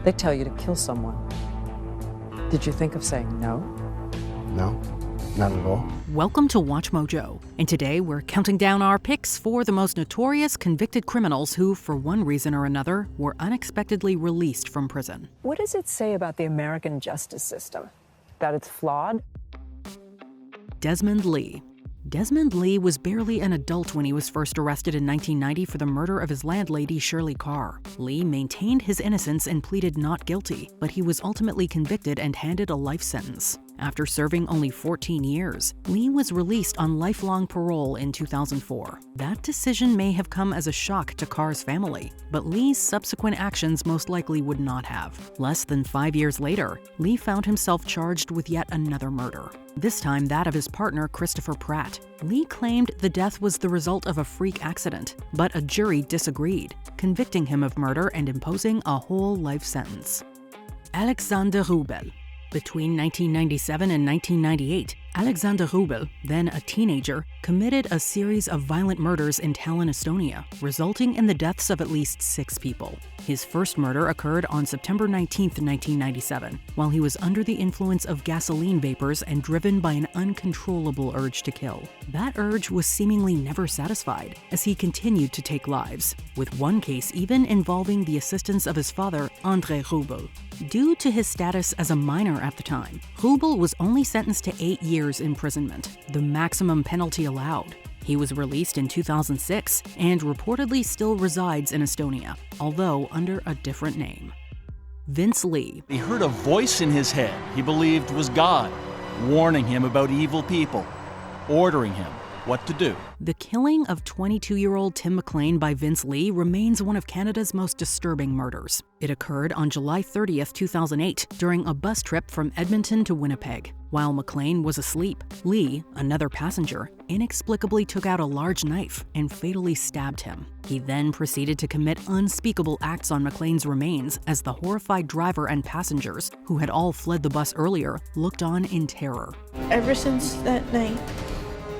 They tell you to kill someone. Did you think of saying no? No, not at all. Welcome to Watch Mojo, and today we're counting down our picks for the most notorious convicted criminals who, for one reason or another, were unexpectedly released from prison. What does it say about the American justice system? That it's flawed? Desmond Lee. Desmond Lee was barely an adult when he was first arrested in 1990 for the murder of his landlady, Shirley Carr. Lee maintained his innocence and pleaded not guilty, but he was ultimately convicted and handed a life sentence. After serving only 14 years, Lee was released on lifelong parole in 2004. That decision may have come as a shock to Carr's family, but Lee's subsequent actions most likely would not have. Less than 5 years later, Lee found himself charged with yet another murder, this time that of his partner, Christopher Pratt. Lee claimed the death was the result of a freak accident, but a jury disagreed, convicting him of murder and imposing a whole life sentence. Alexander Wrubel. Between 1997 and 1998, Alexander Wrubel, then a teenager, committed a series of violent murders in Tallinn, Estonia, resulting in the deaths of at least 6 people. His first murder occurred on September 19, 1997, while he was under the influence of gasoline vapors and driven by an uncontrollable urge to kill. That urge was seemingly never satisfied, as he continued to take lives, with one case even involving the assistance of his father, André Wrubel. Due to his status as a minor at the time, Wrubel was only sentenced to 8 years imprisonment, the maximum penalty allowed. He was released in 2006 and reportedly still resides in Estonia, although under a different name. Vince Lee. He heard a voice in his head he believed was God, warning him about evil people, ordering him what to do. The killing of 22-year-old Tim McLean by Vince Lee remains one of Canada's most disturbing murders. It occurred on July 30, 2008, during a bus trip from Edmonton to Winnipeg. While McLean was asleep, Lee, another passenger, inexplicably took out a large knife and fatally stabbed him. He then proceeded to commit unspeakable acts on McLean's remains as the horrified driver and passengers, who had all fled the bus earlier, looked on in terror. Ever since that night,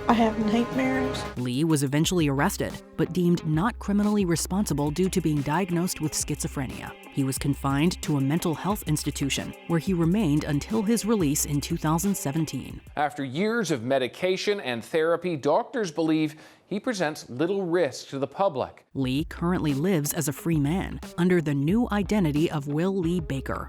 I have nightmares. Lee was eventually arrested, but deemed not criminally responsible due to being diagnosed with schizophrenia. He was confined to a mental health institution, where he remained until his release in 2017. After years of medication and therapy, doctors believe he presents little risk to the public. Lee currently lives as a free man, under the new identity of Will Lee Baker.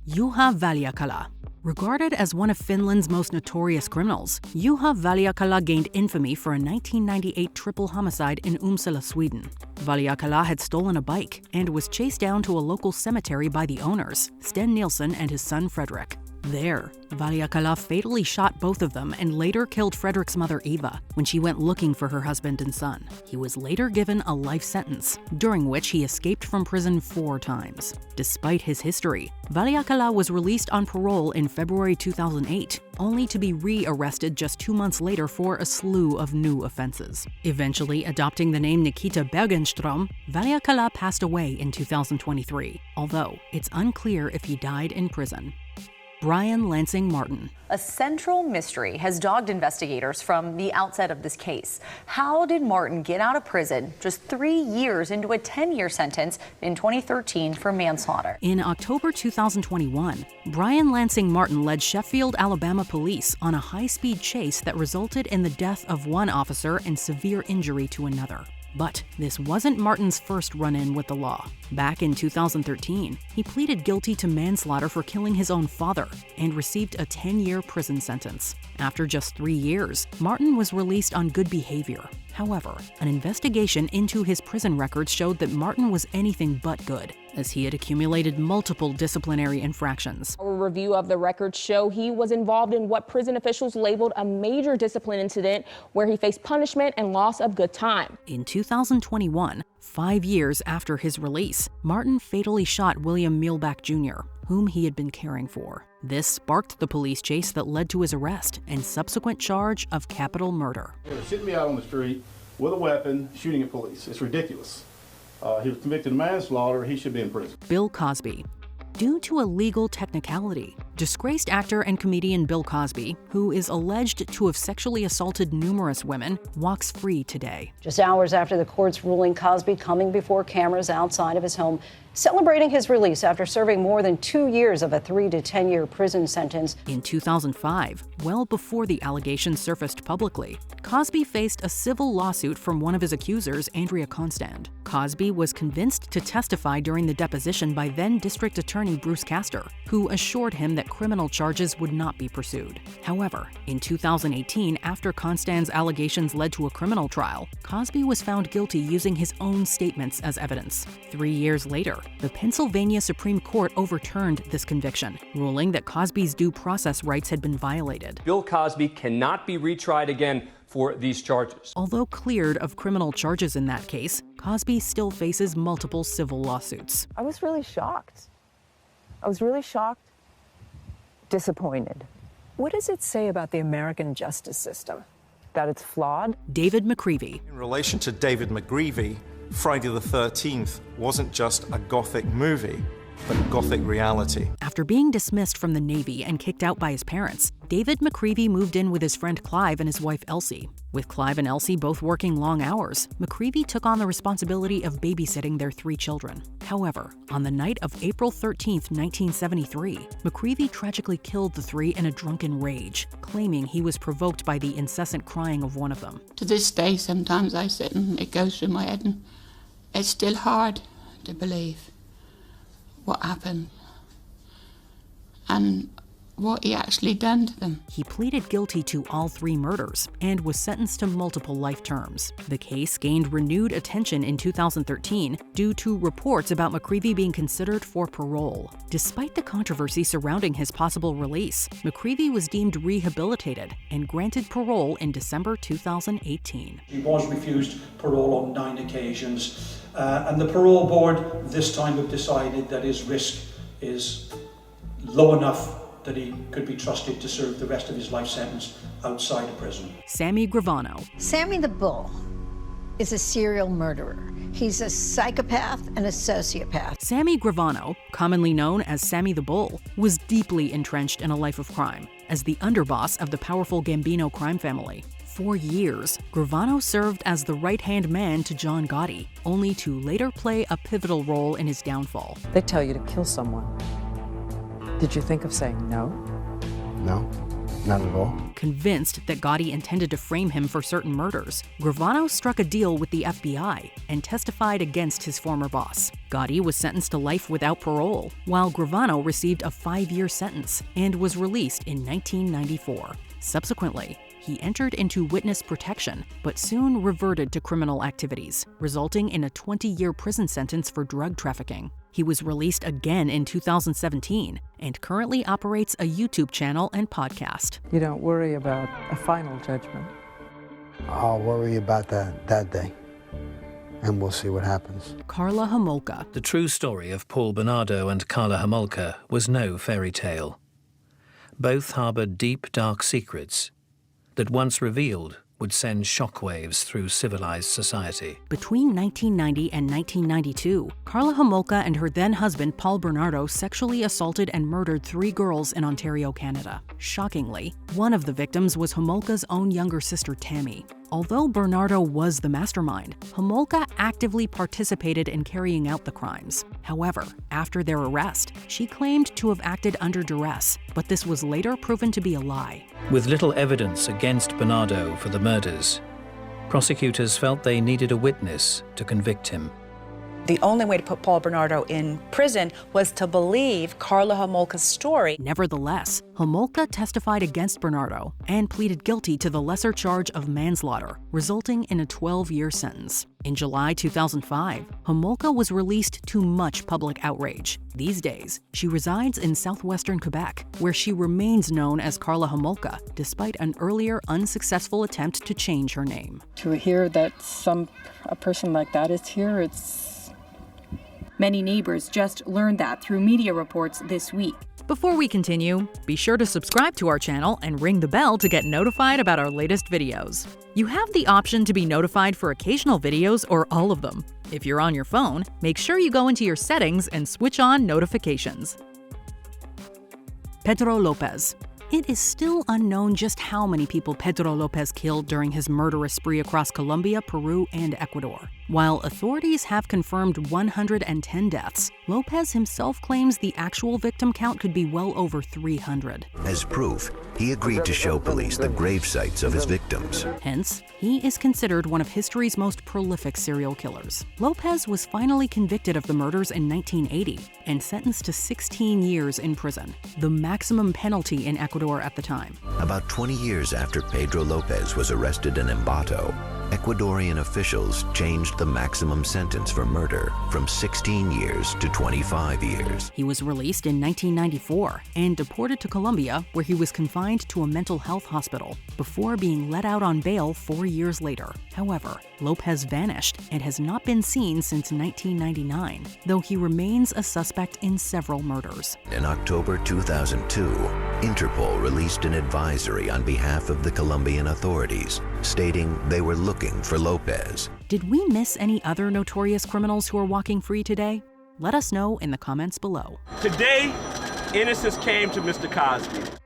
Juha Väliakala. Regarded as one of Finland's most notorious criminals, Juha Väliakala gained infamy for a 1998 triple homicide in Uppsala, Sweden. Väliakala had stolen a bike and was chased down to a local cemetery by the owners, Sten Nilsson and his son Fredrik. There, Väliakala fatally shot both of them and later killed Fredrik's mother Eva when she went looking for her husband and son. He was later given a life sentence, during which he escaped from prison 4 times. Despite his history, Väliakala was released on parole in February 2008, only to be re-arrested just 2 months later for a slew of new offenses. Eventually adopting the name Nikita Bergenström, Väliakala passed away in 2023, although it's unclear if he died in prison. Brian Lansing Martin. A central mystery has dogged investigators from the outset of this case. How did Martin get out of prison just 3 years into a 10-year sentence in 2013 for manslaughter? In October 2021, Brian Lansing Martin led Sheffield, Alabama police on a high-speed chase that resulted in the death of one officer and severe injury to another. But this wasn't Martin's first run-in with the law. Back in 2013, he pleaded guilty to manslaughter for killing his own father and received a 10-year prison sentence. After just 3 years, Martin was released on good behavior. However, an investigation into his prison records showed that Martin was anything but good, as he had accumulated multiple disciplinary infractions. A review of the records show he was involved in what prison officials labeled a major discipline incident where he faced punishment and loss of good time. In 2021, 5 years after his release, Martin fatally shot William Mielbach Jr., whom he had been caring for. This sparked the police chase that led to his arrest and subsequent charge of capital murder. He was sitting me out on the street with a weapon, shooting at police. It's ridiculous. He was convicted of manslaughter. He should be in prison. Bill Cosby. Due to a legal technicality, disgraced actor and comedian Bill Cosby, who is alleged to have sexually assaulted numerous women, walks free today. Just hours after the court's ruling, Cosby coming before cameras outside of his home celebrating his release after serving more than 2 years of a 3 to 10 year prison sentence. In 2005, well before the allegations surfaced publicly, Cosby faced a civil lawsuit from one of his accusers, Andrea Constand. Cosby was convinced to testify during the deposition by then District Attorney Bruce Castor, who assured him that criminal charges would not be pursued. However, in 2018, after Constand's allegations led to a criminal trial, Cosby was found guilty using his own statements as evidence. 3 years later, the Pennsylvania Supreme Court overturned this conviction, ruling that Cosby's due process rights had been violated. Bill Cosby cannot be retried again for these charges. Although cleared of criminal charges in that case, Cosby still faces multiple civil lawsuits. I was really shocked. Disappointed. What does it say about the American justice system? That it's flawed? David McCreevy. In relation to David McGreevy, Friday the 13th wasn't just a Gothic movie, but Gothic reality. After being dismissed from the Navy and kicked out by his parents, David McCreevy moved in with his friend Clive and his wife Elsie. With Clive and Elsie both working long hours, McCreevy took on the responsibility of babysitting their 3 children. However, on the night of April 13, 1973, McCreevy tragically killed the 3 in a drunken rage, claiming he was provoked by the incessant crying of one of them. To this day, sometimes I sit and it goes through my head, and it's still hard to believe what happened and what he actually done to them. He pleaded guilty to all 3 murders and was sentenced to multiple life terms. The case gained renewed attention in 2013 due to reports about McCreevy being considered for parole. Despite the controversy surrounding his possible release, McCreevy was deemed rehabilitated and granted parole in December 2018. He was refused parole on 9 occasions, and the parole board this time have decided that his risk is low enough that he could be trusted to serve the rest of his life sentence outside of prison. Sammy Gravano. Sammy the Bull is a serial murderer. He's a psychopath and a sociopath. Sammy Gravano, commonly known as Sammy the Bull, was deeply entrenched in a life of crime as the underboss of the powerful Gambino crime family. For years, Gravano served as the right-hand man to John Gotti, only to later play a pivotal role in his downfall. They tell you to kill someone. Did you think of saying no? No, not at all. Convinced that Gotti intended to frame him for certain murders, Gravano struck a deal with the FBI and testified against his former boss. Gotti was sentenced to life without parole, while Gravano received a 5-year sentence and was released in 1994. Subsequently, he entered into witness protection, but soon reverted to criminal activities, resulting in a 20-year prison sentence for drug trafficking. He was released again in 2017 and currently operates a YouTube channel and podcast. You don't worry about a final judgment. I'll worry about that day, and we'll see what happens. Karla Homolka. The true story of Paul Bernardo and Karla Homolka was no fairy tale. Both harbored deep, dark secrets that once revealed would send shockwaves through civilized society. Between 1990 and 1992, Karla Homolka and her then-husband Paul Bernardo sexually assaulted and murdered 3 girls in Ontario, Canada. Shockingly, one of the victims was Homolka's own younger sister Tammy. Although Bernardo was the mastermind, Homolka actively participated in carrying out the crimes. However, after their arrest, she claimed to have acted under duress, but this was later proven to be a lie. With little evidence against Bernardo for the murders, prosecutors felt they needed a witness to convict him. The only way to put Paul Bernardo in prison was to believe Karla Homolka's story. Nevertheless, Homolka testified against Bernardo and pleaded guilty to the lesser charge of manslaughter, resulting in a 12-year sentence. In July 2005, Homolka was released to much public outrage. These days, she resides in southwestern Quebec, where she remains known as Karla Homolka, despite an earlier unsuccessful attempt to change her name. To hear that a person like that is here, it's... Many neighbors just learned that through media reports this week. Before we continue, be sure to subscribe to our channel and ring the bell to get notified about our latest videos. You have the option to be notified for occasional videos or all of them. If you're on your phone, make sure you go into your settings and switch on notifications. Pedro Lopez. It is still unknown just how many people Pedro Lopez killed during his murderous spree across Colombia, Peru, and Ecuador. While authorities have confirmed 110 deaths, Lopez himself claims the actual victim count could be well over 300. As proof, he agreed to show police the grave sites of his victims. Hence, he is considered one of history's most prolific serial killers. Lopez was finally convicted of the murders in 1980 and sentenced to 16 years in prison, the maximum penalty in Ecuador at the time. About 20 years after Pedro Lopez was arrested in Ambato, Ecuadorian officials changed the maximum sentence for murder from 16 years to 25 years. He was released in 1994 and deported to Colombia, where he was confined to a mental health hospital before being let out on bail 4 years later. However, Lopez vanished and has not been seen since 1999, though he remains a suspect in several murders. In October 2002, Interpol released an advisory on behalf of the Colombian authorities, stating they were looking for Lopez. Did we miss any other notorious criminals who are walking free today? Let us know in the comments below. Today, innocence came to Mr. Cosby.